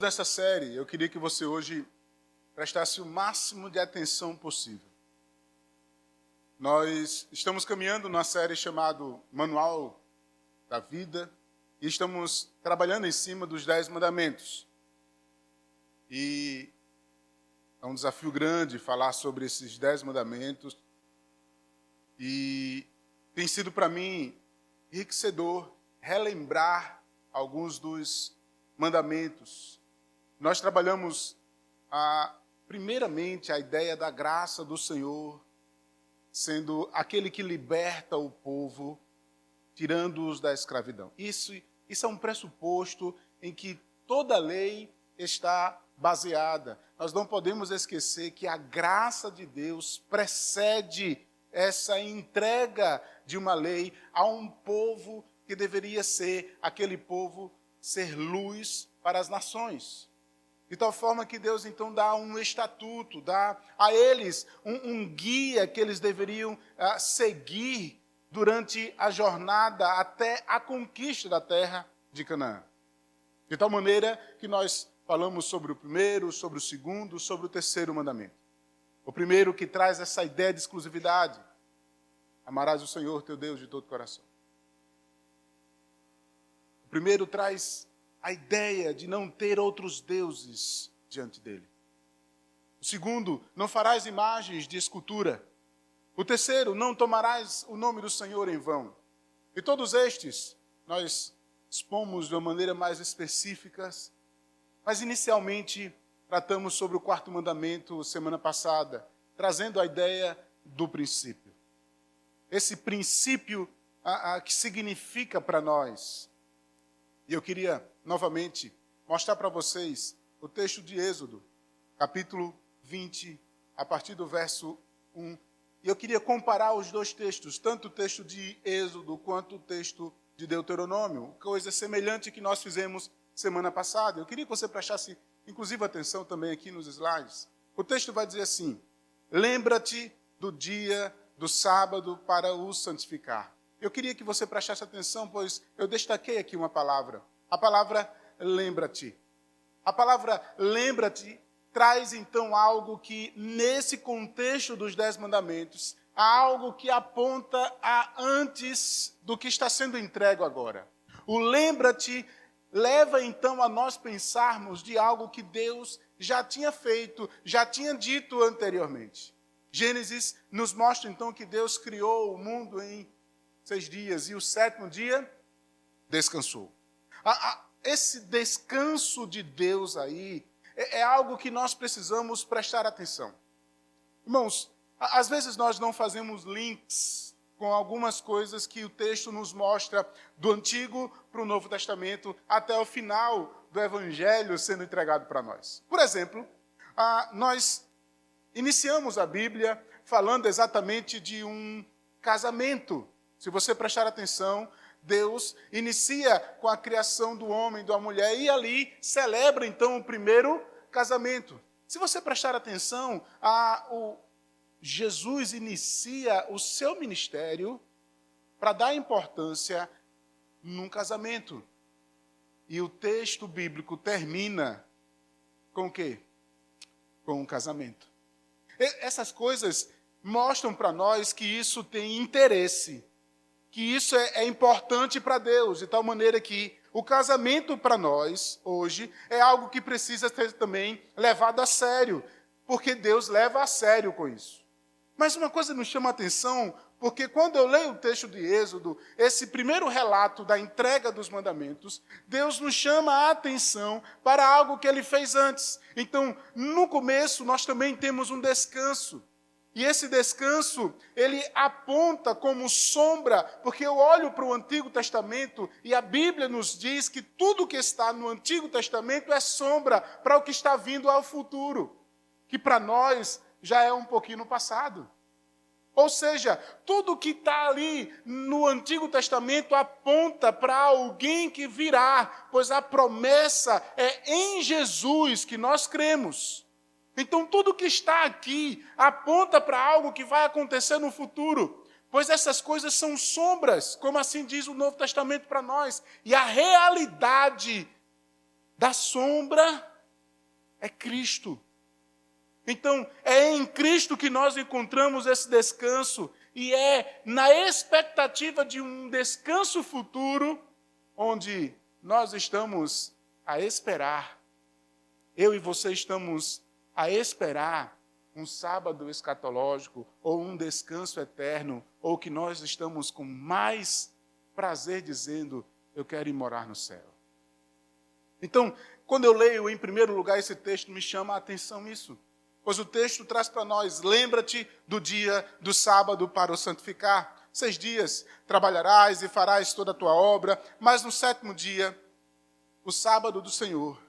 Nessa série, eu queria que você hoje prestasse o máximo de atenção possível. Nós estamos caminhando numa série chamada Manual da Vida e estamos trabalhando em cima dos 10 mandamentos. E é um desafio grande falar sobre esses 10 mandamentos. E tem sido para mim enriquecedor relembrar alguns dos mandamentos. Nós trabalhamos, primeiramente, a ideia da graça do Senhor, sendo aquele que liberta o povo, tirando-os da escravidão. Isso é um pressuposto em que toda lei está baseada. Nós não podemos esquecer que a graça de Deus precede essa entrega de uma lei a um povo que deveria ser aquele povo, ser luz para as nações. De tal forma que Deus então dá um estatuto, dá a eles um guia que eles deveriam seguir durante a jornada até a conquista da terra de Canaã. De tal maneira que nós falamos sobre o primeiro, sobre o segundo, sobre o terceiro mandamento. O primeiro que traz essa ideia de exclusividade. Amarás o Senhor teu Deus de todo o coração. O primeiro traz a ideia de não ter outros deuses diante dele. O segundo, não farás imagens de escultura. O terceiro, não tomarás o nome do Senhor em vão. E todos estes, nós expomos de uma maneira mais específica, mas inicialmente tratamos sobre o quarto mandamento semana passada, trazendo a ideia do princípio. Esse princípio que significa para nós. E eu queria, novamente, mostrar para vocês o texto de Êxodo, capítulo 20, a partir do verso 1. E eu queria comparar os dois textos, tanto o texto de Êxodo quanto o texto de Deuteronômio, coisa semelhante que nós fizemos semana passada. Eu queria que você prestasse, inclusive, atenção também aqui nos slides. O texto vai dizer assim: lembra-te do dia do sábado para o santificar. Eu queria que você prestasse atenção, pois eu destaquei aqui uma palavra. A palavra lembra-te. A palavra lembra-te traz então algo que, nesse contexto dos 10 mandamentos, há algo que aponta a antes do que está sendo entregue agora. O lembra-te leva então a nós pensarmos de algo que Deus já tinha feito, já tinha dito anteriormente. Gênesis nos mostra então que Deus criou o mundo em 6 dias e o 7º dia descansou. Esse descanso de Deus aí é algo que nós precisamos prestar atenção. Irmãos, às vezes nós não fazemos links com algumas coisas que o texto nos mostra do Antigo para o Novo Testamento até o final do Evangelho sendo entregado para nós. Por exemplo, nós iniciamos a Bíblia falando exatamente de um casamento. Se você prestar atenção, Deus inicia com a criação do homem e da mulher e ali celebra então o primeiro casamento. Se você prestar atenção, Jesus inicia o seu ministério para dar importância num casamento. E o texto bíblico termina com o quê? Com um casamento. Essas coisas mostram para nós que isso tem interesse, que isso é importante para Deus, de tal maneira que o casamento para nós, hoje, é algo que precisa ser também levado a sério, porque Deus leva a sério com isso. Mas uma coisa nos chama a atenção, porque quando eu leio o texto de Êxodo, esse primeiro relato da entrega dos mandamentos, Deus nos chama a atenção para algo que Ele fez antes. Então, no começo, nós também temos um descanso. E esse descanso, ele aponta como sombra, porque eu olho para o Antigo Testamento e a Bíblia nos diz que tudo que está no Antigo Testamento é sombra para o que está vindo ao futuro, que para nós já é um pouquinho no passado. Ou seja, tudo que está ali no Antigo Testamento aponta para alguém que virá, pois a promessa é em Jesus que nós cremos. Então, tudo que está aqui aponta para algo que vai acontecer no futuro, pois essas coisas são sombras, como assim diz o Novo Testamento para nós. E a realidade da sombra é Cristo. Então, é em Cristo que nós encontramos esse descanso, e é na expectativa de um descanso futuro, onde nós estamos a esperar. Eu e você estamos a esperar um sábado escatológico, ou um descanso eterno, ou que nós estamos com mais prazer dizendo, eu quero ir morar no céu. Então, quando eu leio em primeiro lugar esse texto, me chama a atenção isso. Pois o texto traz para nós, lembra-te do dia do sábado para o santificar. 6 dias trabalharás e farás toda a tua obra, mas no 7º dia, o sábado do Senhor,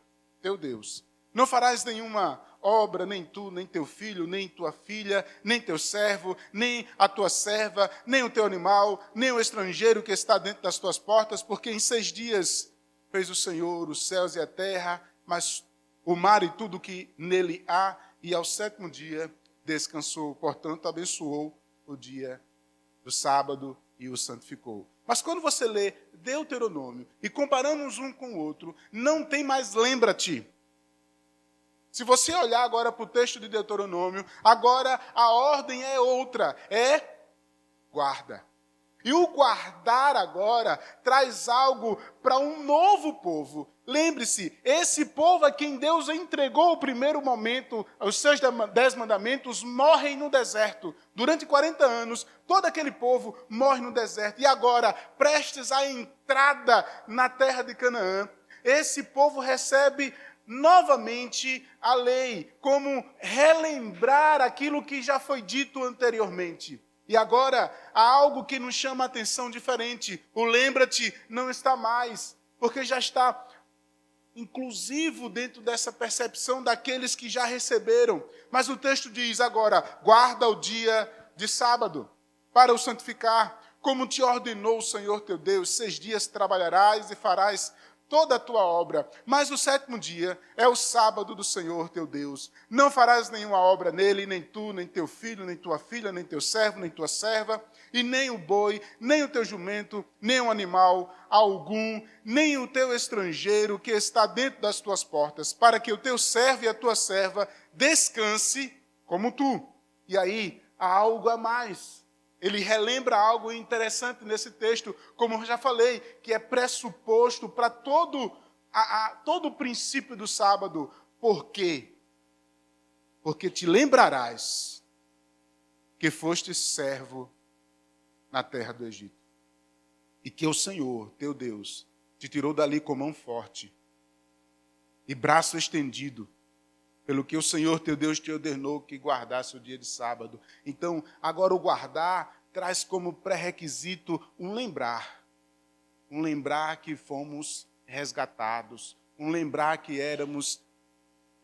teu Deus, não farás nenhuma obra, nem tu, nem teu filho, nem tua filha, nem teu servo, nem a tua serva, nem o teu animal, nem o estrangeiro que está dentro das tuas portas, porque em 6 dias fez o Senhor os céus e a terra, mas o mar e tudo que nele há, e ao 7º dia descansou, portanto abençoou o dia do sábado e o santificou. Mas quando você lê Deuteronômio e comparamos um com o outro, não tem mais lembra-te. Se você olhar agora para o texto de Deuteronômio, agora a ordem é outra, é guarda. E o guardar agora traz algo para um novo povo. Lembre-se, esse povo a quem Deus entregou o primeiro momento, os seus 10 mandamentos, morrem no deserto. Durante 40 anos, todo aquele povo morre no deserto. E agora, prestes à entrada na terra de Canaã, esse povo recebe novamente a lei, como relembrar aquilo que já foi dito anteriormente. E agora, há algo que nos chama a atenção diferente. O lembra-te não está mais, porque já está inclusivo dentro dessa percepção daqueles que já receberam. Mas o texto diz agora, guarda o dia de sábado para o santificar, como te ordenou o Senhor teu Deus. 6 dias trabalharás e farás toda a tua obra, mas o 7º dia é o sábado do Senhor teu Deus. Não farás nenhuma obra nele, nem tu, nem teu filho, nem tua filha, nem teu servo, nem tua serva, e nem o boi, nem o teu jumento, nem um animal algum, nem o teu estrangeiro que está dentro das tuas portas, para que o teu servo e a tua serva descanse como tu. E aí há algo a mais. Ele relembra algo interessante nesse texto, como eu já falei, que é pressuposto para todo o princípio do sábado. Por quê? Porque te lembrarás que foste servo na terra do Egito. E que o Senhor, teu Deus, te tirou dali com mão forte e braço estendido, pelo que o Senhor teu Deus te ordenou que guardasse o dia de sábado. Então, agora o guardar traz como pré-requisito um lembrar. Um lembrar que fomos resgatados. Um lembrar que éramos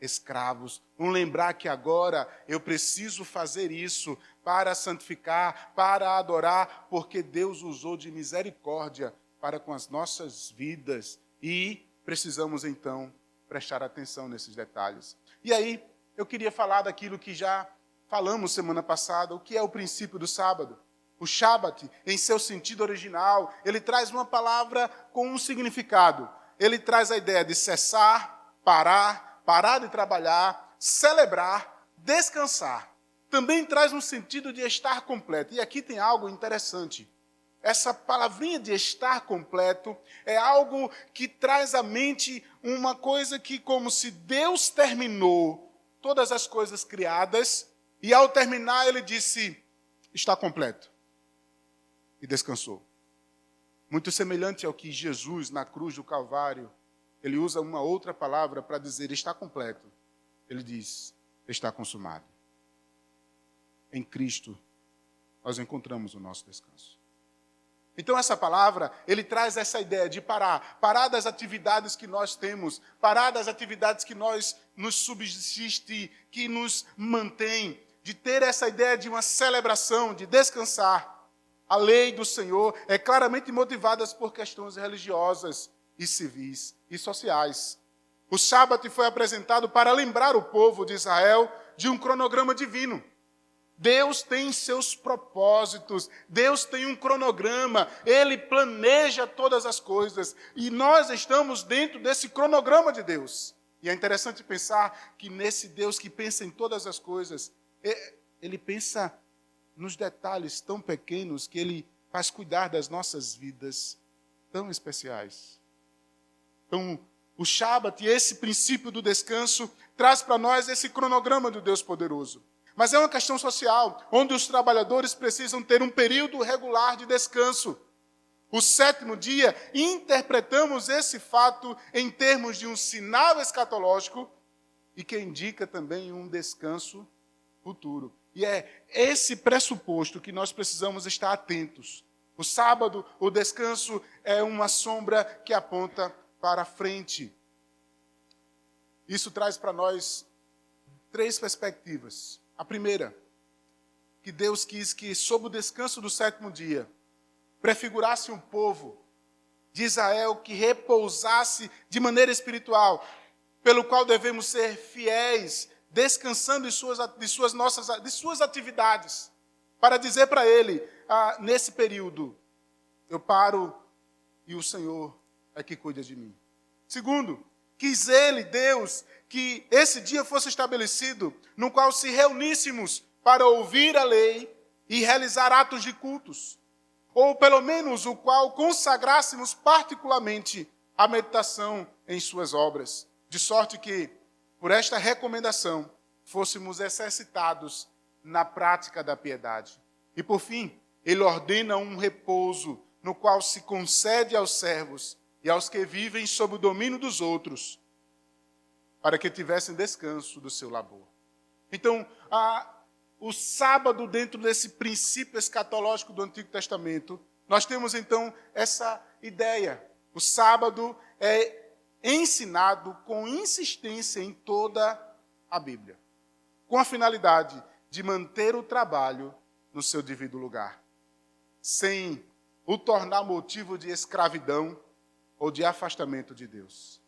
escravos. Um lembrar que agora eu preciso fazer isso para santificar, para adorar, porque Deus usou de misericórdia para com as nossas vidas. E precisamos, então, prestar atenção nesses detalhes. E aí, eu queria falar daquilo que já falamos semana passada, o que é o princípio do sábado. O Shabat, em seu sentido original, ele traz uma palavra com um significado. Ele traz a ideia de cessar, parar de trabalhar, celebrar, descansar. Também traz um sentido de estar completo. E aqui tem algo interessante. Essa palavrinha de estar completo é algo que traz à mente uma coisa que, como se Deus terminou todas as coisas criadas, e ao terminar ele disse, está completo. E descansou. Muito semelhante ao que Jesus, na cruz do Calvário, ele usa uma outra palavra para dizer, está completo. Ele diz, está consumado. Em Cristo, nós encontramos o nosso descanso. Então essa palavra, ele traz essa ideia de parar das atividades que nós temos, parar das atividades que nos subsiste, que nos mantém, de ter essa ideia de uma celebração, de descansar. A lei do Senhor é claramente motivada por questões religiosas e civis e sociais. O sábado foi apresentado para lembrar o povo de Israel de um cronograma divino. Deus tem seus propósitos, Deus tem um cronograma, Ele planeja todas as coisas, e nós estamos dentro desse cronograma de Deus. E é interessante pensar que nesse Deus que pensa em todas as coisas, ele pensa nos detalhes tão pequenos que ele faz cuidar das nossas vidas tão especiais. Então, o Shabat, esse princípio do descanso, traz para nós esse cronograma do Deus poderoso. Mas é uma questão social, onde os trabalhadores precisam ter um período regular de descanso. O sétimo dia, interpretamos esse fato em termos de um sinal escatológico e que indica também um descanso futuro. E é esse pressuposto que nós precisamos estar atentos. O sábado, o descanso, é uma sombra que aponta para a frente. Isso traz para nós 3 perspectivas. A primeira, que Deus quis que, sob o descanso do sétimo dia, prefigurasse um povo de Israel que repousasse de maneira espiritual, pelo qual devemos ser fiéis, descansando de suas atividades, para dizer para ele, nesse período, eu paro e o Senhor é que cuida de mim. Segundo, quis ele, Deus, que esse dia fosse estabelecido, no qual se reuníssemos para ouvir a lei e realizar atos de cultos, ou pelo menos o qual consagrássemos particularmente a meditação em suas obras, de sorte que, por esta recomendação, fôssemos exercitados na prática da piedade. E por fim, ele ordena um repouso, no qual se concede aos servos e aos que vivem sob o domínio dos outros, para que tivessem descanso do seu labor. Então, o sábado, dentro desse princípio escatológico do Antigo Testamento, nós temos então essa ideia. O sábado é ensinado com insistência em toda a Bíblia, com a finalidade de manter o trabalho no seu devido lugar, sem o tornar motivo de escravidão ou de afastamento de Deus.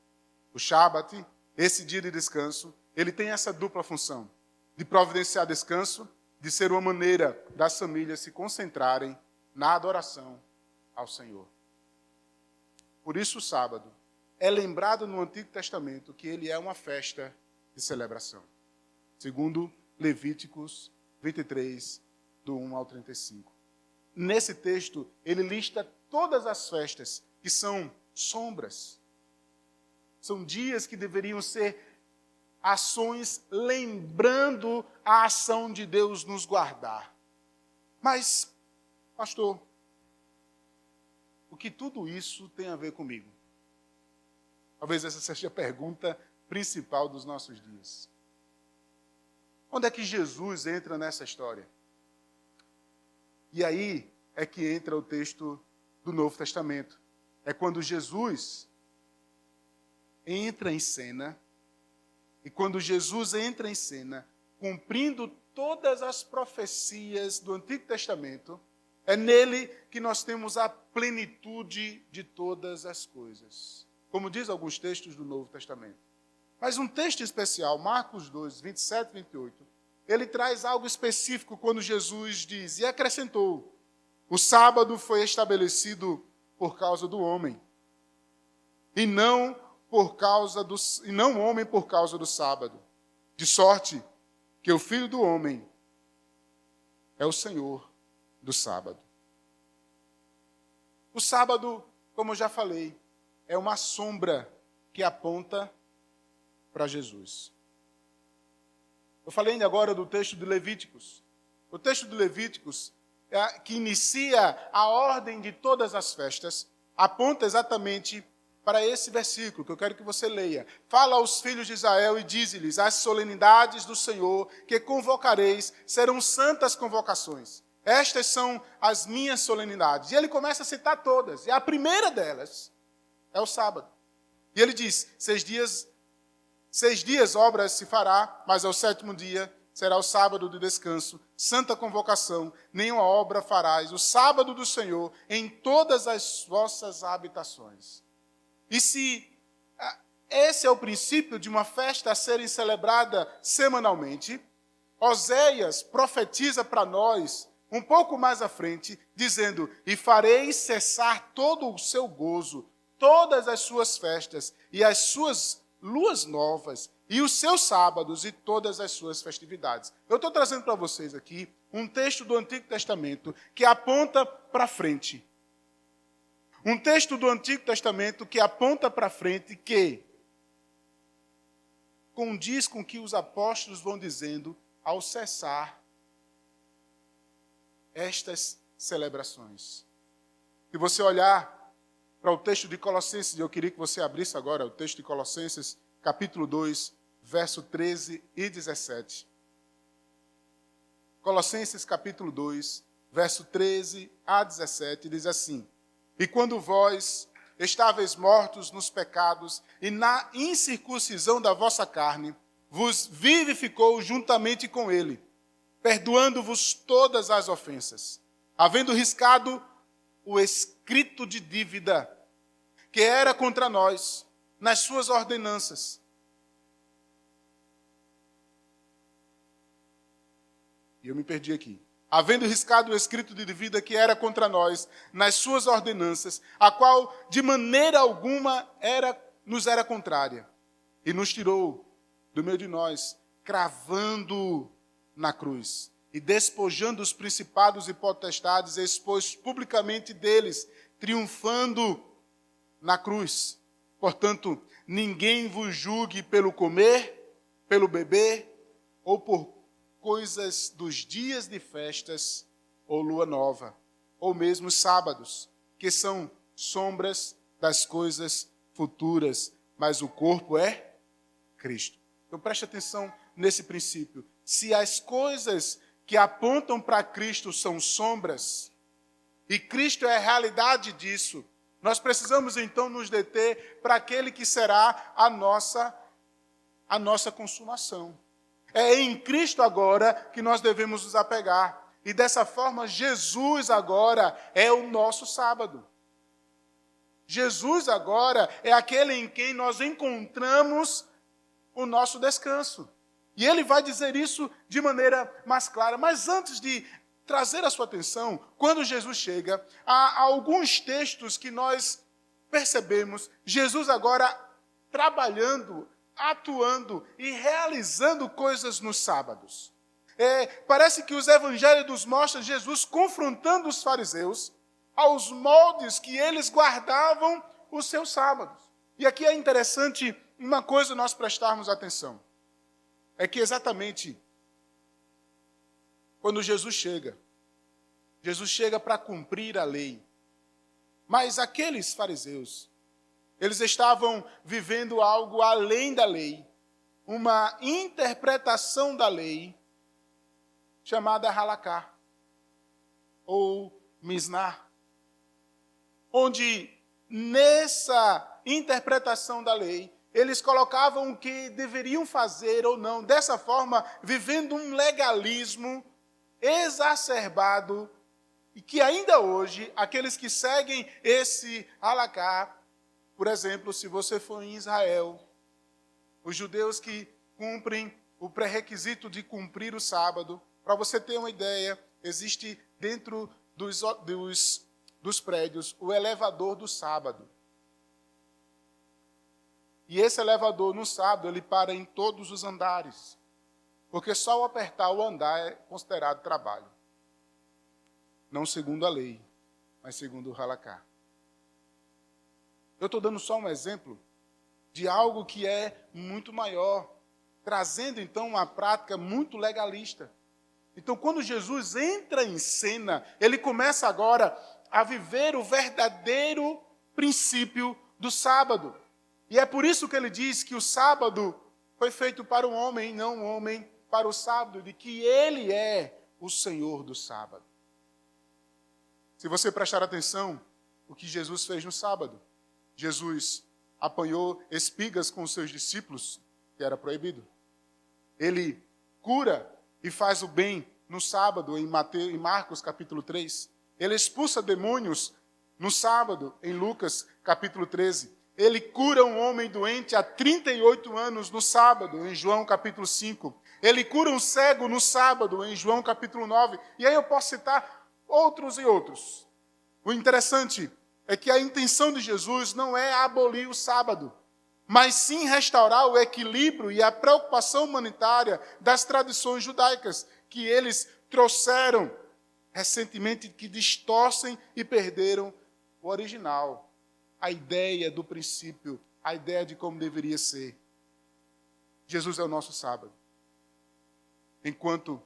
O Shabat, esse dia de descanso, ele tem essa dupla função, de providenciar descanso, de ser uma maneira das famílias se concentrarem na adoração ao Senhor. Por isso o sábado é lembrado no Antigo Testamento que ele é uma festa de celebração. Segundo Levíticos 23, do 1 ao 35. Nesse texto, ele lista todas as festas que são sombras. São dias que deveriam ser ações lembrando a ação de Deus nos guardar. Mas, pastor, o que tudo isso tem a ver comigo? Talvez essa seja a pergunta principal dos nossos dias. Onde é que Jesus entra nessa história? E aí é que entra o texto do Novo Testamento. É quando Jesus entra em cena, e quando Jesus entra em cena, cumprindo todas as profecias do Antigo Testamento, é nele que nós temos a plenitude de todas as coisas. Como diz alguns textos do Novo Testamento. Mas um texto especial, Marcos 2, 27 e 28, ele traz algo específico quando Jesus diz, e acrescentou, o sábado foi estabelecido por causa do homem, e não o homem por causa do sábado, de sorte que o Filho do Homem é o Senhor do sábado. O sábado, como eu já falei, é uma sombra que aponta para Jesus. Eu falei ainda agora do texto de Levíticos. O texto de Levíticos, que inicia a ordem de todas as festas, aponta exatamente para esse versículo que eu quero que você leia. Fala aos filhos de Israel e dize-lhes, as solenidades do Senhor que convocareis serão santas convocações. Estas são as minhas solenidades. E ele começa a citar todas. E a primeira delas é o sábado. E ele diz, 6 dias obras se fará, mas ao 7º dia será o sábado de descanso, santa convocação, nenhuma obra farás, o sábado do Senhor em todas as vossas habitações. E se esse é o princípio de uma festa a ser celebrada semanalmente, Oséias profetiza para nós, um pouco mais à frente, dizendo, e fareis cessar todo o seu gozo, todas as suas festas e as suas luas novas e os seus sábados e todas as suas festividades. Eu estou trazendo para vocês aqui um texto do Antigo Testamento que aponta para frente. Um texto do Antigo Testamento que aponta para frente, que condiz com o que os apóstolos vão dizendo ao cessar estas celebrações. Se você olhar para o texto de Colossenses, eu queria que você abrisse agora o texto de Colossenses, capítulo 2, verso 13 e 17. Colossenses, capítulo 2, verso 13 a 17, diz assim: E quando vós estáveis mortos nos pecados e na incircuncisão da vossa carne, vos vivificou juntamente com ele, perdoando-vos todas as ofensas, havendo riscado o escrito de dívida que era contra nós nas suas ordenanças. E eu me perdi aqui. Havendo riscado o escrito de dívida que era contra nós nas suas ordenanças, a qual de maneira alguma nos era contrária, e nos tirou do meio de nós, cravando na cruz, e despojando os principados e potestades, expôs publicamente deles, triunfando na cruz. Portanto, ninguém vos julgue pelo comer, pelo beber, ou por coisas dos dias de festas, ou lua nova, ou mesmo sábados, que são sombras das coisas futuras, mas o corpo é Cristo. Então preste atenção nesse princípio. Se as coisas que apontam para Cristo são sombras, e Cristo é a realidade disso, nós precisamos então nos deter para aquele que será a nossa consumação. É em Cristo agora que nós devemos nos apegar. E dessa forma, Jesus agora é o nosso sábado. Jesus agora é aquele em quem nós encontramos o nosso descanso. E ele vai dizer isso de maneira mais clara. Mas antes de trazer a sua atenção, quando Jesus chega, há alguns textos que nós percebemos Jesus agora trabalhando, atuando e realizando coisas nos sábados. Parece que os evangelhos nos mostram Jesus confrontando os fariseus aos moldes que eles guardavam os seus sábados. E aqui é interessante uma coisa nós prestarmos atenção. É que exatamente quando Jesus chega para cumprir a lei. Mas aqueles fariseus, eles estavam vivendo algo além da lei, uma interpretação da lei chamada halaká, ou misná, onde nessa interpretação da lei, eles colocavam o que deveriam fazer ou não, dessa forma, vivendo um legalismo exacerbado, e que ainda hoje, aqueles que seguem esse halaká, por exemplo, se você for em Israel, os judeus que cumprem o pré-requisito de cumprir o sábado, para você ter uma ideia, existe dentro dos prédios o elevador do sábado. E esse elevador, no sábado, ele para em todos os andares, porque só o apertar o andar é considerado trabalho. Não segundo a lei, mas segundo o halaká. Eu estou dando só um exemplo de algo que é muito maior, trazendo então uma prática muito legalista. Então, quando Jesus entra em cena, ele começa agora a viver o verdadeiro princípio do sábado. E é por isso que ele diz que o sábado foi feito para o homem, e não o homem para o sábado, de que ele é o Senhor do sábado. Se você prestar atenção, o que Jesus fez no sábado, Jesus apanhou espigas com os seus discípulos, que era proibido. Ele cura e faz o bem no sábado, em Marcos capítulo 3. Ele expulsa demônios no sábado, em Lucas capítulo 13. Ele cura um homem doente há 38 anos no sábado, em João capítulo 5. Ele cura um cego no sábado, em João capítulo 9. E aí eu posso citar outros e outros. O interessante é que a intenção de Jesus não é abolir o sábado, mas sim restaurar o equilíbrio e a preocupação humanitária das tradições judaicas que eles trouxeram recentemente, que distorcem e perderam o original, a ideia do princípio, a ideia de como deveria ser. Jesus é o nosso sábado. Enquanto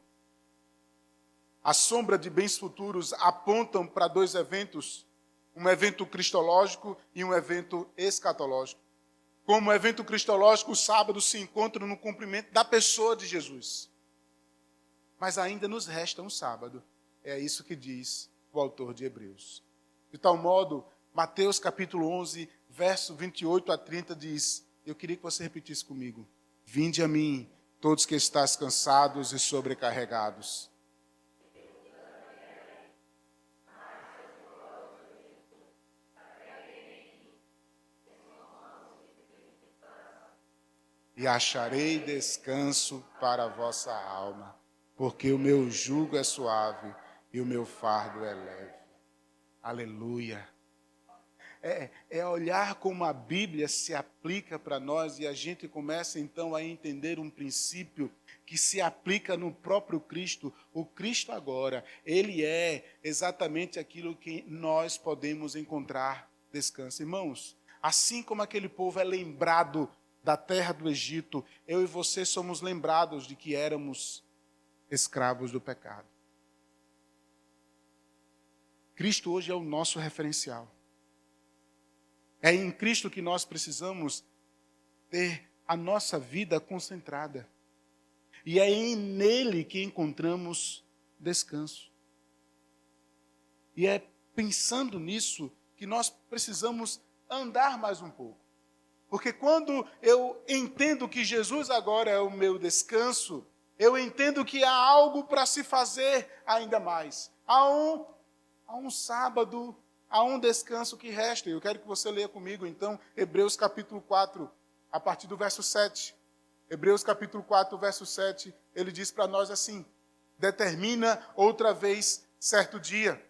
a sombra de bens futuros apontam para dois eventos, um evento cristológico e um evento escatológico. Como evento cristológico, o sábado se encontra no cumprimento da pessoa de Jesus. Mas ainda nos resta um sábado. É isso que diz o autor de Hebreus. De tal modo, Mateus capítulo 11, verso 28 a 30 diz, eu queria que você repetisse comigo, vinde a mim, todos que estáis cansados e sobrecarregados. E acharei descanso para a vossa alma, porque o meu jugo é suave e o meu fardo é leve. Aleluia. É olhar como a Bíblia se aplica para nós e a gente começa então a entender um princípio que se aplica no próprio Cristo. O Cristo agora, ele é exatamente aquilo que nós podemos encontrar descanso. Irmãos, assim como aquele povo é lembrado da terra do Egito, eu e você somos lembrados de que éramos escravos do pecado. Cristo hoje é o nosso referencial. É em Cristo que nós precisamos ter a nossa vida concentrada. E é nele que encontramos descanso. E é pensando nisso que nós precisamos andar mais um pouco. Porque quando eu entendo que Jesus agora é o meu descanso, eu entendo que há algo para se fazer ainda mais. Há um sábado, há um descanso que resta. Eu quero que você leia comigo, então, Hebreus capítulo 4, a partir do verso 7. Hebreus capítulo 4, verso 7, ele diz para nós assim, determina outra vez certo dia.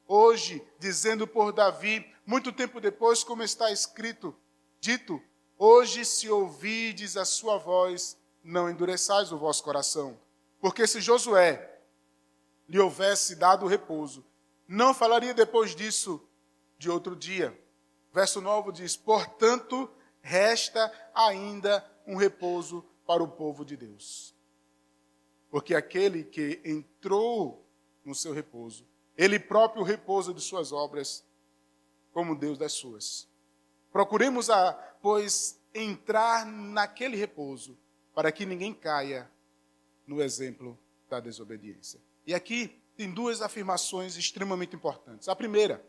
Hoje, dizendo por Davi, muito tempo depois, como está escrito, dito, hoje se ouvides a sua voz, não endureçais o vosso coração. Porque se Josué lhe houvesse dado repouso, não falaria depois disso de outro dia. Verso 9 diz, portanto, resta ainda um repouso para o povo de Deus. Porque aquele que entrou no seu repouso, ele próprio repousa de suas obras, como Deus das suas. Procuremos, pois, entrar naquele repouso, para que ninguém caia no exemplo da desobediência. E aqui tem duas afirmações extremamente importantes. A primeira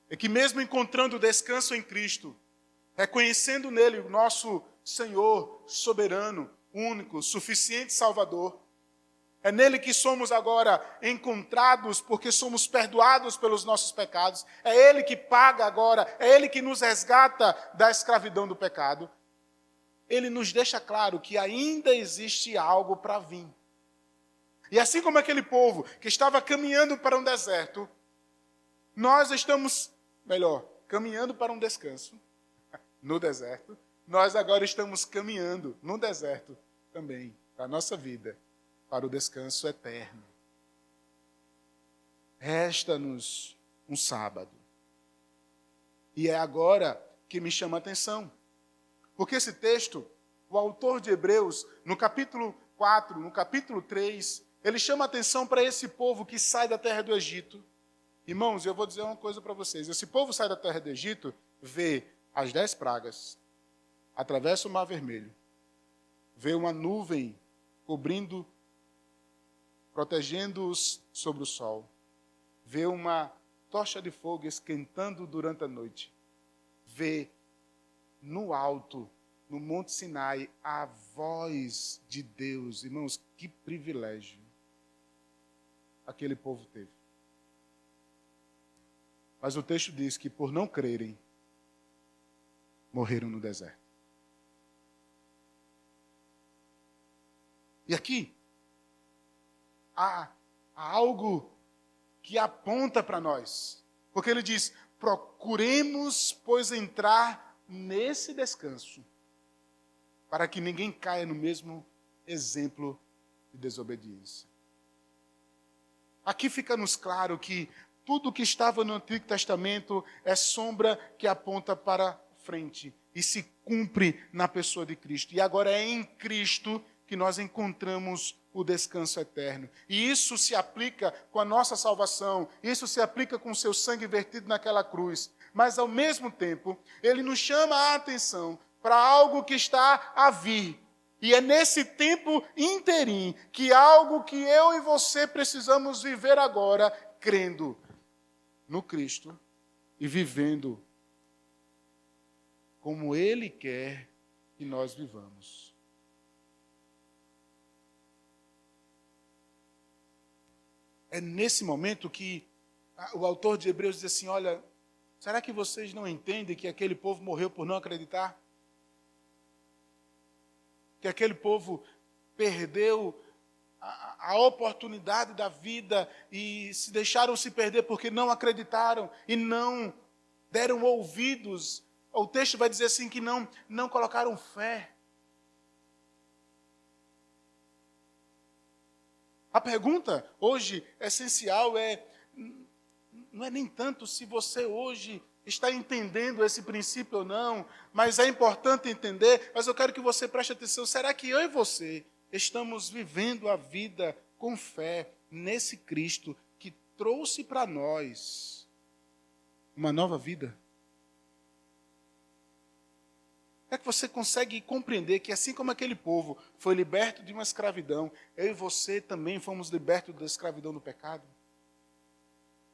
é que mesmo encontrando descanso em Cristo, reconhecendo nele o nosso Senhor soberano, único, suficiente Salvador, é nele que somos agora encontrados porque somos perdoados pelos nossos pecados. É ele que paga agora, é ele que nos resgata da escravidão do pecado. Ele nos deixa claro que ainda existe algo para vir. E assim como aquele povo que estava caminhando para um deserto, nós estamos, caminhando para um descanso no deserto. Nós agora estamos caminhando no deserto também, para a nossa vida, para o descanso eterno. Resta-nos um sábado. E é agora que me chama a atenção. Porque esse texto, o autor de Hebreus, no capítulo 4, no capítulo 3, ele chama a atenção para esse povo que sai da terra do Egito. Irmãos, eu vou dizer uma coisa para vocês. Esse povo sai da terra do Egito, vê as 10 pragas, atravessa o Mar Vermelho, vê uma nuvem cobrindo, protegendo-os sobre o sol, vê uma tocha de fogo esquentando durante a noite, vê no alto, no Monte Sinai, a voz de Deus. Irmãos, que privilégio aquele povo teve. Mas o texto diz que por não crerem, morreram no deserto. E aqui, há algo que aponta para nós. Porque ele diz, procuremos, pois, entrar nesse descanso, para que ninguém caia no mesmo exemplo de desobediência. Aqui fica-nos claro que tudo que estava no Antigo Testamento é sombra que aponta para frente e se cumpre na pessoa de Cristo. E agora é em Cristo que nós encontramos o descanso eterno. E isso se aplica com a nossa salvação, isso se aplica com o seu sangue vertido naquela cruz. Mas, ao mesmo tempo, ele nos chama a atenção para algo que está a vir. E é nesse tempo interim que algo que eu e você precisamos viver agora, crendo no Cristo e vivendo como Ele quer que nós vivamos. É nesse momento que o autor de Hebreus diz assim, olha, será que vocês não entendem que aquele povo morreu por não acreditar? Que aquele povo perdeu a oportunidade da vida e se deixaram se perder porque não acreditaram e não deram ouvidos. O texto vai dizer assim que não colocaram fé. A pergunta hoje essencial não é nem tanto se você hoje está entendendo esse princípio ou não, mas é importante entender, mas eu quero que você preste atenção, será que eu e você estamos vivendo a vida com fé nesse Cristo que trouxe para nós uma nova vida? É que você consegue compreender que assim como aquele povo foi liberto de uma escravidão, eu e você também fomos libertos da escravidão do pecado?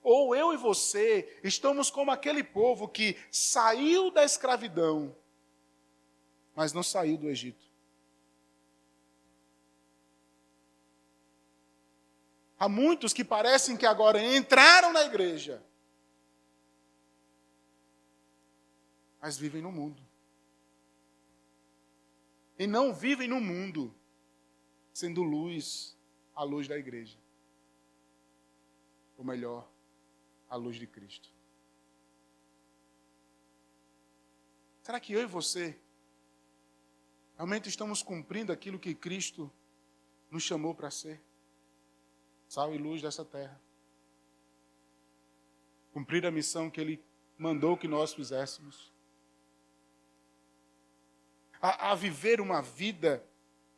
Ou eu e você estamos como aquele povo que saiu da escravidão, mas não saiu do Egito? Há muitos que parecem que agora entraram na igreja, mas vivem no mundo. E não vivem no mundo, sendo luz, a luz da igreja. Ou melhor, a luz de Cristo. Será que eu e você realmente estamos cumprindo aquilo que Cristo nos chamou para ser? Sal e luz dessa terra. Cumprir a missão que Ele mandou que nós fizéssemos. A viver uma vida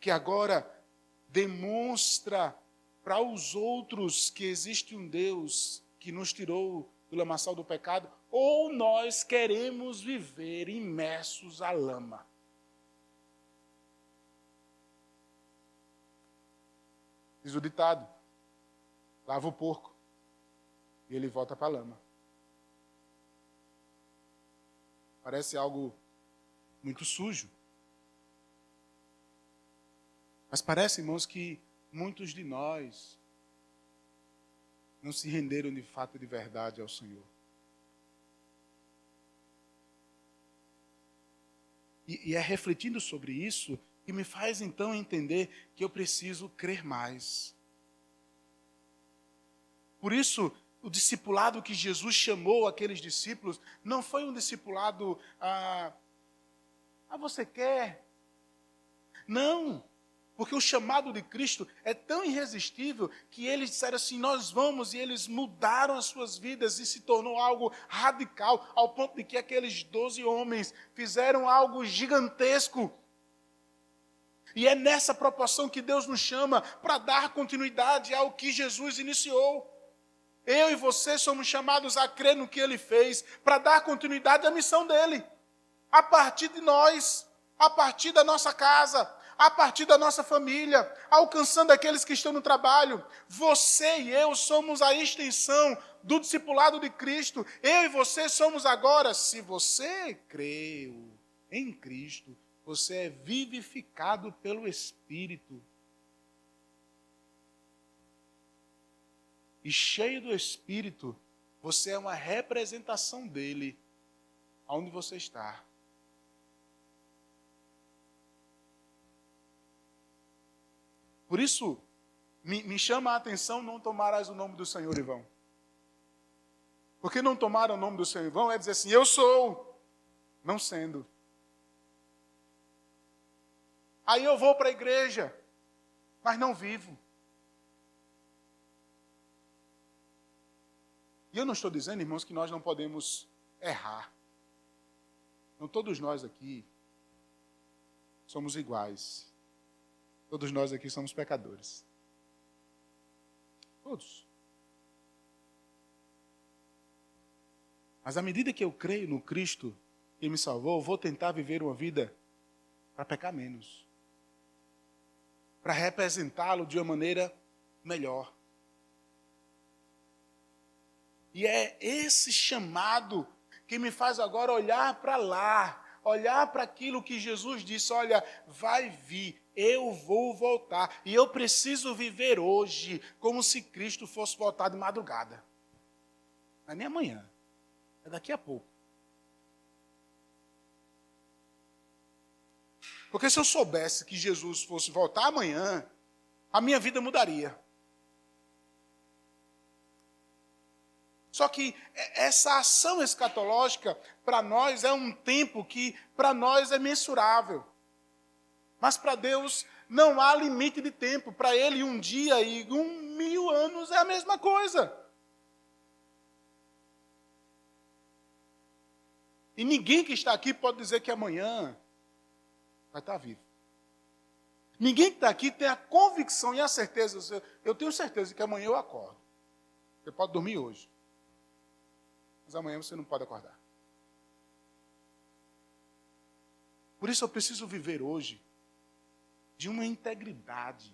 que agora demonstra para os outros que existe um Deus que nos tirou do lamaçal do pecado, ou nós queremos viver imersos à lama. Diz o ditado, lava o porco e ele volta para a lama. Parece algo muito sujo. Mas parece, irmãos, que muitos de nós não se renderam de fato de verdade ao Senhor. E é refletindo sobre isso que me faz então entender que eu preciso crer mais. Por isso, o discipulado que Jesus chamou aqueles discípulos não foi um discipulado, você quer? Não. Porque o chamado de Cristo é tão irresistível que eles disseram assim, nós vamos, e eles mudaram as suas vidas e se tornou algo radical, ao ponto de que aqueles 12 homens fizeram algo gigantesco. E é nessa proporção que Deus nos chama para dar continuidade ao que Jesus iniciou. Eu e você somos chamados a crer no que Ele fez, para dar continuidade à missão dEle. A partir de nós, a partir da nossa casa, a partir da nossa família, alcançando aqueles que estão no trabalho. Você e eu somos a extensão do discipulado de Cristo. Eu e você somos agora, se você creu em Cristo, você é vivificado pelo Espírito. E cheio do Espírito, você é uma representação dele, aonde você está. Por isso, me chama a atenção não tomarás o nome do Senhor em vão. Porque não tomar o nome do Senhor em vão é dizer assim, eu sou, não sendo. Aí eu vou para a igreja, mas não vivo. E eu não estou dizendo, irmãos, que nós não podemos errar. Não, todos nós aqui somos iguais. Todos nós aqui somos pecadores. Todos. Mas à medida que eu creio no Cristo que me salvou, eu vou tentar viver uma vida para pecar menos. Para representá-lo de uma maneira melhor. E é esse chamado que me faz agora olhar para lá, olhar para aquilo que Jesus disse, olha, vai vir, eu vou voltar, e eu preciso viver hoje como se Cristo fosse voltar de madrugada. Não é nem amanhã, é daqui a pouco. Porque se eu soubesse que Jesus fosse voltar amanhã, a minha vida mudaria. Só que essa ação escatológica, para nós, é um tempo que, para nós, é mensurável. Mas para Deus, não há limite de tempo. Para Ele, um dia e 1.000 anos é a mesma coisa. E ninguém que está aqui pode dizer que amanhã vai estar vivo. Ninguém que está aqui tem a convicção e a certeza. Eu tenho certeza que amanhã eu acordo. Você pode dormir hoje. Mas amanhã você não pode acordar. Por isso eu preciso viver hoje de uma integridade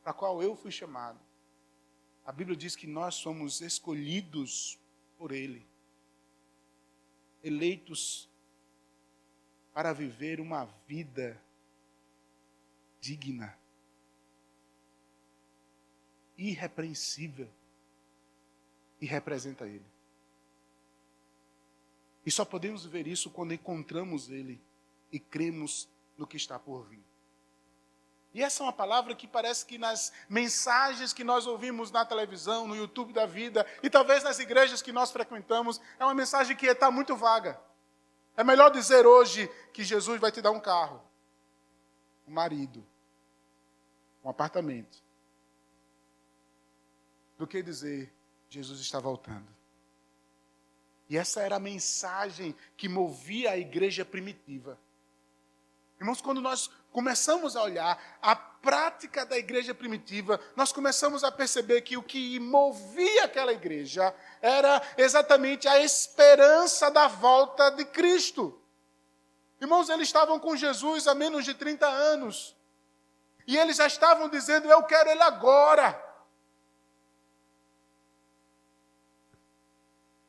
para a qual eu fui chamado. A Bíblia diz que nós somos escolhidos por Ele. Eleitos para viver uma vida digna, irrepreensível, e representa Ele. E só podemos ver isso quando encontramos Ele e cremos no que está por vir. E essa é uma palavra que parece que nas mensagens que nós ouvimos na televisão, no YouTube da vida, e talvez nas igrejas que nós frequentamos, é uma mensagem que está muito vaga. É melhor dizer hoje que Jesus vai te dar um carro, um marido, um apartamento, do que dizer Jesus está voltando. E essa era a mensagem que movia a igreja primitiva. Irmãos, quando nós começamos a olhar a prática da igreja primitiva, nós começamos a perceber que o que movia aquela igreja era exatamente a esperança da volta de Cristo. Irmãos, eles estavam com Jesus há menos de 30 anos. E eles já estavam dizendo, eu quero Ele agora.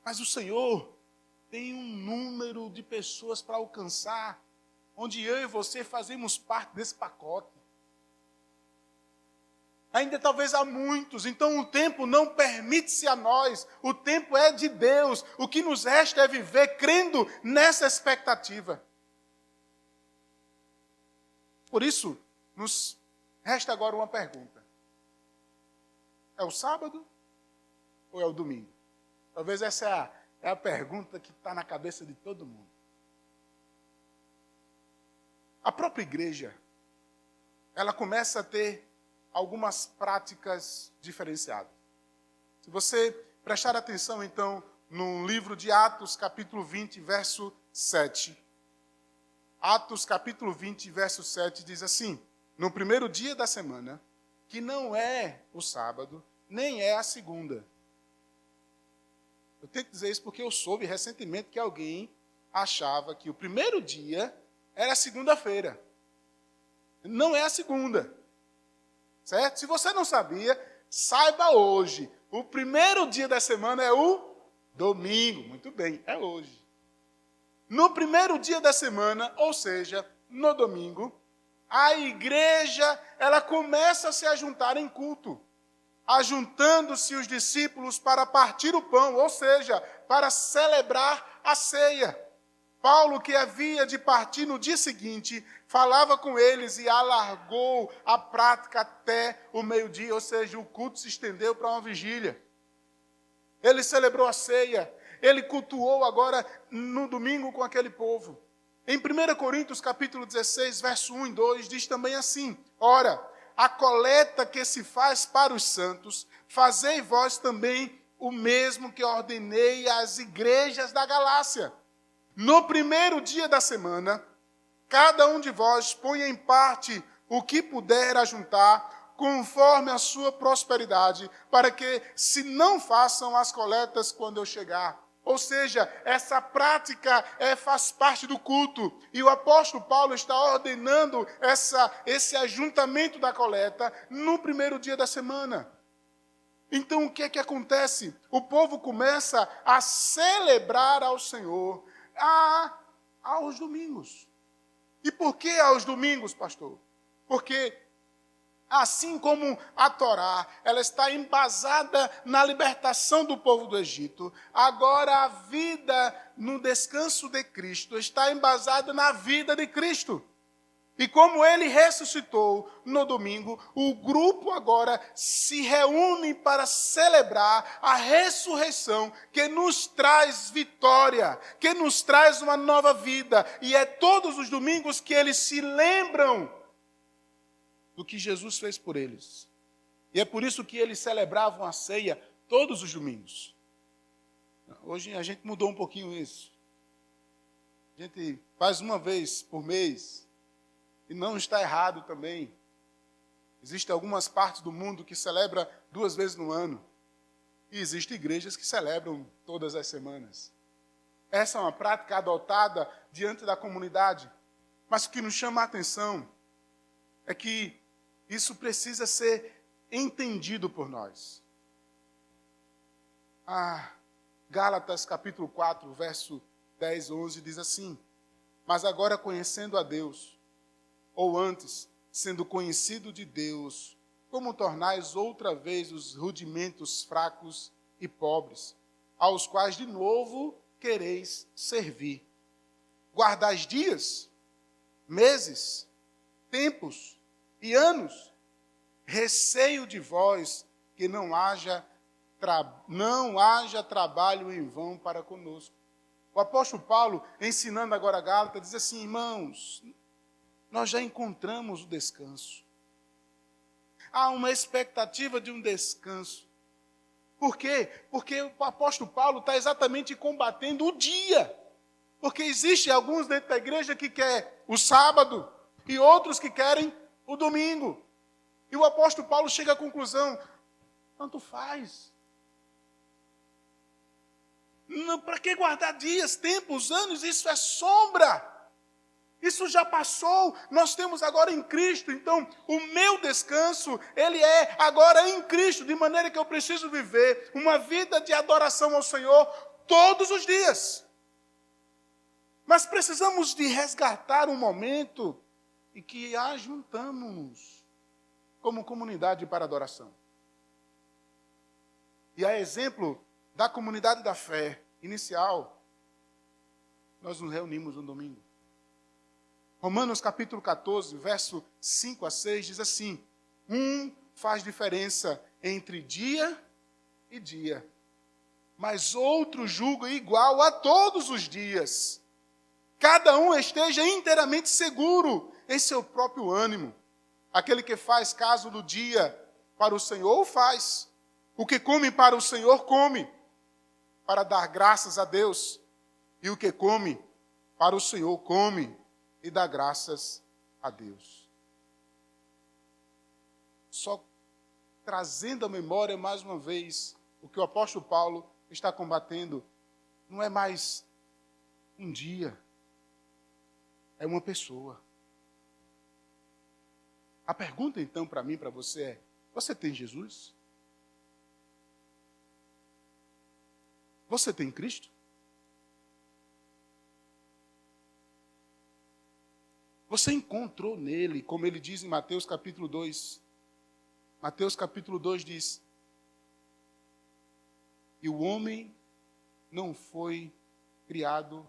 Mas o Senhor tem um número de pessoas para alcançar, onde eu e você fazemos parte desse pacote. Ainda talvez há muitos, então o tempo não permite-se a nós, o tempo é de Deus, o que nos resta é viver crendo nessa expectativa. Por isso, nos resta agora uma pergunta. É o sábado ou é o domingo? Talvez essa é a pergunta que está na cabeça de todo mundo. A própria igreja, ela começa a ter algumas práticas diferenciadas. Se você prestar atenção, então, no livro de Atos, capítulo 20, verso 7. Atos, capítulo 20, verso 7, diz assim: no primeiro dia da semana, que não é o sábado, nem é a segunda. Eu tenho que dizer isso porque eu soube recentemente que alguém achava que o primeiro dia era segunda-feira. Não é a segunda. Certo? Se você não sabia, saiba hoje. O primeiro dia da semana é o domingo. Muito bem, é hoje. No primeiro dia da semana, ou seja, no domingo, a igreja, ela começa a se ajuntar em culto. Ajuntando-se os discípulos para partir o pão, ou seja, para celebrar a ceia. Paulo, que havia de partir no dia seguinte, falava com eles e alargou a prática até o meio-dia, ou seja, o culto se estendeu para uma vigília. Ele celebrou a ceia, ele cultuou agora no domingo com aquele povo. Em 1 Coríntios capítulo 16, verso 1 e 2, diz também assim: ora, a coleta que se faz para os santos, fazei vós também o mesmo que ordenei às igrejas da Galácia. No primeiro dia da semana, cada um de vós ponha em parte o que puder ajuntar, conforme a sua prosperidade, para que se não façam as coletas quando eu chegar. Ou seja, essa prática faz parte do culto. E o apóstolo Paulo está ordenando esse ajuntamento da coleta no primeiro dia da semana. Então, o que é que acontece? O povo começa a celebrar ao Senhor aos domingos. E por que aos domingos, pastor? Porque assim como a Torá, ela está embasada na libertação do povo do Egito, agora a vida no descanso de Cristo está embasada na vida de Cristo. E como ele ressuscitou no domingo, o grupo agora se reúne para celebrar a ressurreição que nos traz vitória, que nos traz uma nova vida. E é todos os domingos que eles se lembram do que Jesus fez por eles. E é por isso que eles celebravam a ceia todos os domingos. Hoje a gente mudou um pouquinho isso. A gente faz uma vez por mês. E não está errado também. Existem algumas partes do mundo que celebram 2 vezes no ano. E existem igrejas que celebram todas as semanas. Essa é uma prática adotada diante da comunidade. Mas o que nos chama a atenção é que isso precisa ser entendido por nós. Gálatas capítulo 4, verso 10, 11 diz assim: mas agora conhecendo a Deus, ou antes, sendo conhecido de Deus, como tornais outra vez os rudimentos fracos e pobres, aos quais de novo quereis servir? Guardais dias, meses, tempos e anos, receio de vós que não haja trabalho em vão para conosco. O apóstolo Paulo, ensinando agora a Gálatas, diz assim: irmãos, nós já encontramos o descanso. Há uma expectativa de um descanso. Por quê? Porque o apóstolo Paulo está exatamente combatendo o dia. Porque existem alguns dentro da igreja que querem o sábado e outros que querem o domingo. E o apóstolo Paulo chega à conclusão: tanto faz. Para que guardar dias, tempos, anos? Isso é sombra. Isso já passou, nós temos agora em Cristo. Então, o meu descanso, ele é agora em Cristo, de maneira que eu preciso viver uma vida de adoração ao Senhor todos os dias. Mas precisamos de resgatar um momento em que ajuntamos como comunidade para adoração. E a exemplo da comunidade da fé inicial, nós nos reunimos no domingo. Romanos capítulo 14, verso 5 a 6, diz assim: faz diferença entre dia e dia, mas outro julga igual a todos os dias. Cada um esteja inteiramente seguro em seu próprio ânimo. Aquele que faz caso do dia para o Senhor, faz. O que come para o Senhor, come, para dar graças a Deus. E o que come para o Senhor, come e dá graças a Deus. Só trazendo à memória mais uma vez o que o apóstolo Paulo está combatendo, não é mais um dia, é uma pessoa. A pergunta então para mim e para você é: você tem Jesus? Você tem Cristo? Você encontrou nele, como ele diz em Mateus capítulo 2. Mateus capítulo 2 diz: e o homem não foi criado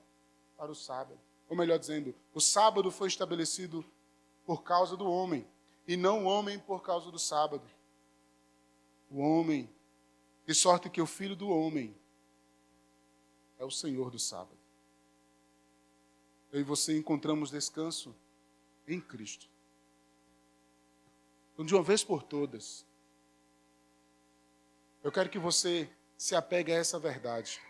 para o sábado. Ou melhor dizendo, o sábado foi estabelecido por causa do homem, e não o homem por causa do sábado. O homem, de sorte que o Filho do homem é o Senhor do sábado. Eu e você encontramos descanso em Cristo. Então, de uma vez por todas, eu quero que você se apegue a essa verdade.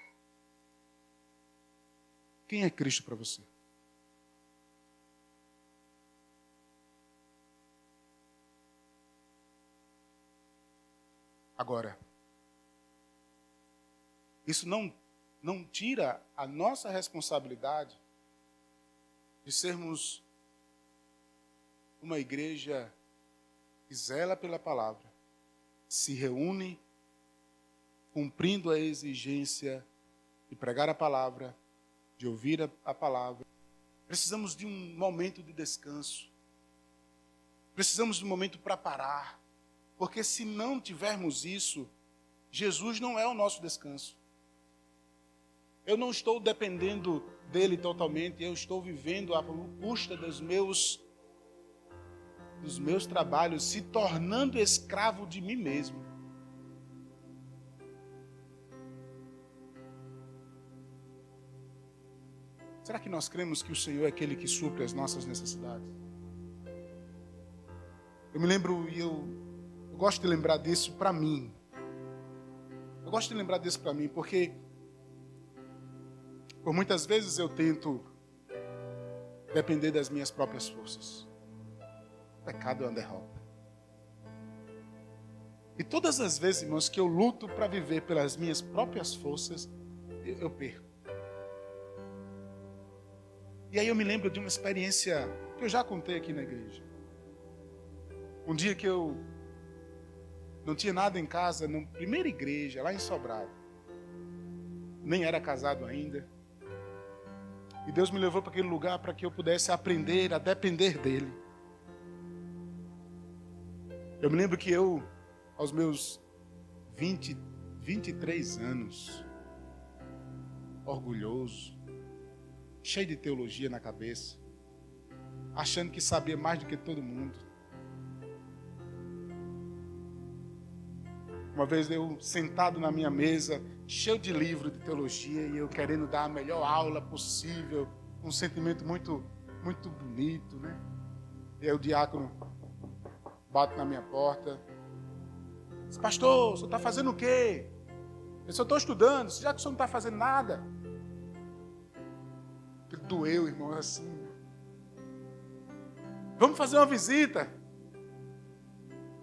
Quem é Cristo para você? Agora, isso não tira a nossa responsabilidade de sermos uma igreja que zela pela palavra, se reúne cumprindo a exigência de pregar a palavra, de ouvir a palavra. Precisamos de um momento de descanso. Precisamos de um momento para parar. Porque se não tivermos isso, Jesus não é o nosso descanso. Eu não estou dependendo dele totalmente, eu estou vivendo à custa dos meus trabalhos, se tornando escravo de mim mesmo. Será que nós cremos que o Senhor é aquele que supre as nossas necessidades? Eu me lembro, e eu gosto de lembrar disso para mim. Eu gosto de lembrar disso para mim, porque por muitas vezes eu tento depender das minhas próprias forças. O pecado é uma derrota. E todas as vezes, irmãos, que eu luto para viver pelas minhas próprias forças, eu perco. E aí eu me lembro de uma experiência que eu já contei aqui na igreja. Um dia que eu não tinha nada em casa, na primeira igreja, lá em Sobrado. Nem era casado ainda. E Deus me levou para aquele lugar para que eu pudesse aprender a depender dEle. Eu me lembro que eu, aos meus 23 anos, orgulhoso, cheio de teologia na cabeça, achando que sabia mais do que todo mundo. Uma vez eu sentado na minha mesa, cheio de livro de teologia, e eu querendo dar a melhor aula possível, um sentimento muito, muito bonito, né? E aí o diácono bate na minha porta. Diz: pastor, o senhor está fazendo o quê? Eu só estou estudando, já que o senhor não está fazendo nada. Doeu, irmão, assim. Vamos fazer uma visita.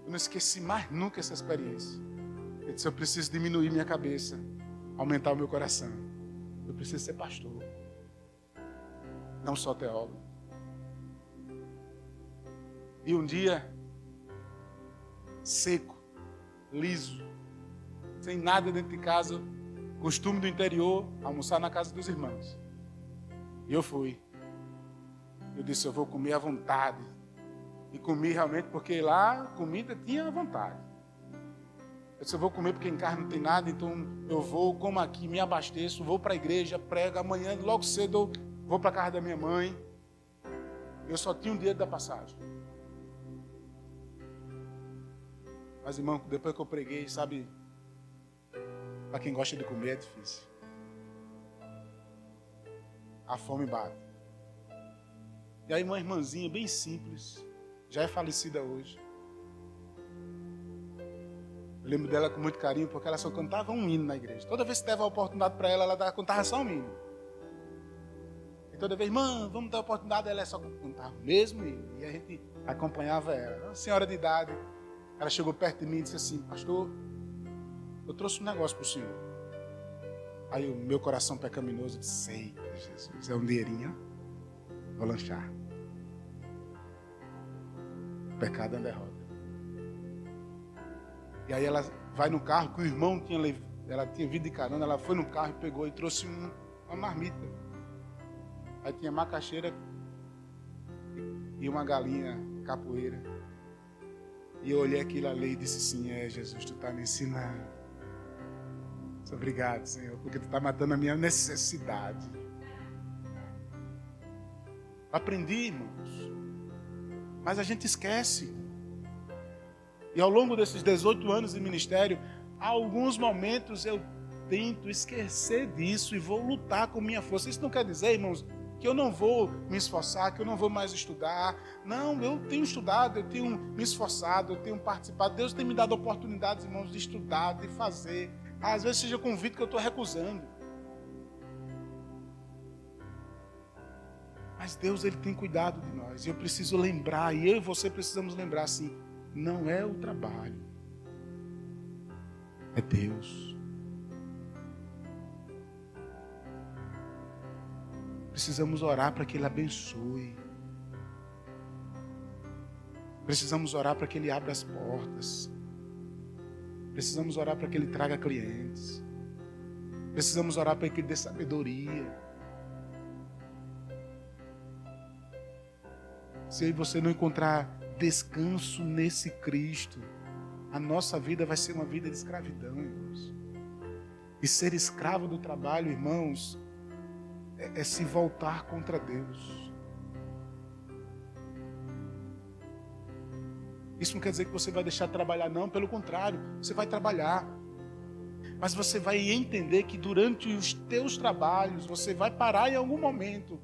Eu não esqueci mais nunca essa experiência. Eu disse: eu preciso diminuir minha cabeça, aumentar o meu coração. Eu preciso ser pastor, não só teólogo. E um dia, seco, liso, sem nada dentro de casa, costume do interior, almoçar na casa dos irmãos. E eu fui. Eu disse: eu vou comer à vontade. E comi realmente porque lá comida tinha à vontade. Eu disse: eu vou comer porque em casa não tem nada, então eu vou, como aqui, me abasteço, vou para a igreja, prego, amanhã logo cedo eu vou para a casa da minha mãe. Eu só tinha um dinheiro da passagem. Mas, irmão, depois que eu preguei, sabe, para quem gosta de comer é difícil. A fome bate. E aí uma irmãzinha bem simples, já é falecida hoje. Eu lembro dela com muito carinho, porque ela só cantava um hino na igreja. Toda vez que dava a oportunidade para ela, ela cantava só um hino. E toda vez: irmã, vamos dar a oportunidade, ela só cantava o mesmo hino. E a gente acompanhava ela. Uma senhora de idade, ela chegou perto de mim e disse assim: pastor, eu trouxe um negócio para o senhor. Aí o meu coração pecaminoso disse: sei, Jesus, é um dinheirinho, vou lanchar. O pecado é uma derrota. E aí ela vai no carro, que o irmão ela tinha vindo de carona, ela foi no carro e pegou e trouxe uma marmita. Aí tinha macaxeira e uma galinha capoeira. E eu olhei aquilo ali e disse assim: é, Jesus, tu está me ensinando. Obrigado, Senhor, porque tu está matando a minha necessidade. Aprendi, irmãos, mas a gente esquece. E ao longo desses 18 anos de ministério, há alguns momentos eu tento esquecer disso e vou lutar com minha força. Isso não quer dizer, irmãos, que eu não vou me esforçar, que eu não vou mais estudar. Não, eu tenho estudado, eu tenho me esforçado, eu tenho participado. Deus tem me dado oportunidades, irmãos, de estudar, de fazer. Às vezes seja convite que eu estou recusando. Mas Deus, Ele tem cuidado de nós. E eu preciso lembrar, e eu e você precisamos lembrar assim, não é o trabalho, é Deus. Precisamos orar para que Ele abençoe. Precisamos orar para que Ele abra as portas. Precisamos orar para que Ele traga clientes. Precisamos orar para que Ele dê sabedoria. Se você não encontrar descanso nesse Cristo, a nossa vida vai ser uma vida de escravidão, irmãos. E ser escravo do trabalho, irmãos, é se voltar contra Deus. Isso não quer dizer que você vai deixar de trabalhar, não. Pelo contrário, você vai trabalhar. Mas você vai entender que durante os teus trabalhos, você vai parar em algum momento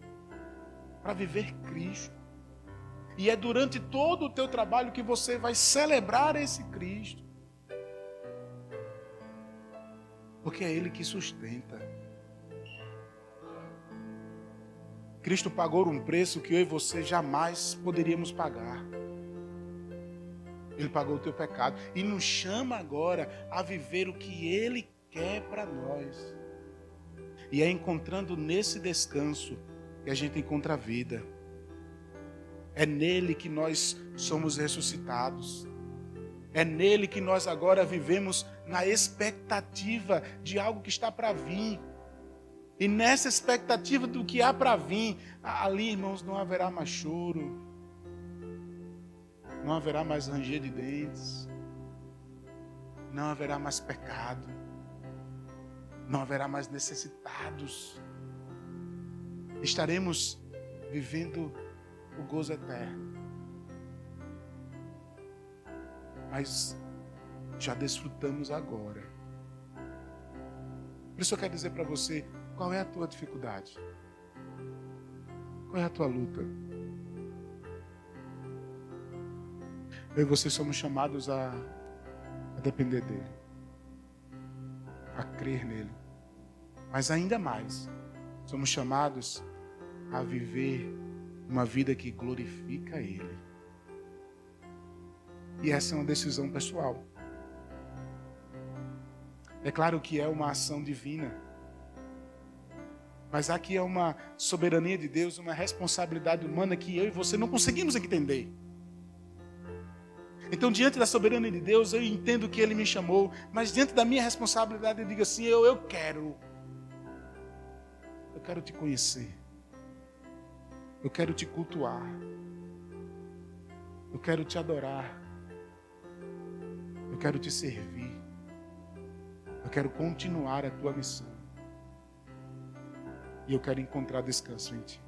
para viver Cristo. E é durante todo o teu trabalho que você vai celebrar esse Cristo. Porque é Ele que sustenta. Cristo pagou um preço que eu e você jamais poderíamos pagar. Ele pagou o teu pecado e nos chama agora a viver o que Ele quer para nós. E é encontrando nesse descanso que a gente encontra a vida. É nele que nós somos ressuscitados. É nele que nós agora vivemos na expectativa de algo que está para vir. E nessa expectativa do que há para vir, ali, irmãos, não haverá mais choro. Não haverá mais ranger de dentes. Não haverá mais pecado. Não haverá mais necessitados. Estaremos vivendo o gozo eterno. Mas já desfrutamos agora. Por isso eu quero dizer para você, qual é a tua dificuldade? Qual é a tua luta? Eu e você somos chamados a depender dele, a crer nele. Mas ainda mais, somos chamados a viver uma vida que glorifica Ele. E essa é uma decisão pessoal. É claro que é uma ação divina. Mas aqui é uma soberania de Deus, uma responsabilidade humana que eu e você não conseguimos entender. Então, diante da soberania de Deus, eu entendo que Ele me chamou. Mas diante da minha responsabilidade, eu digo assim, eu quero te conhecer. Eu quero te cultuar. Eu quero te adorar. Eu quero te servir. Eu quero continuar a tua missão. E eu quero encontrar descanso em ti.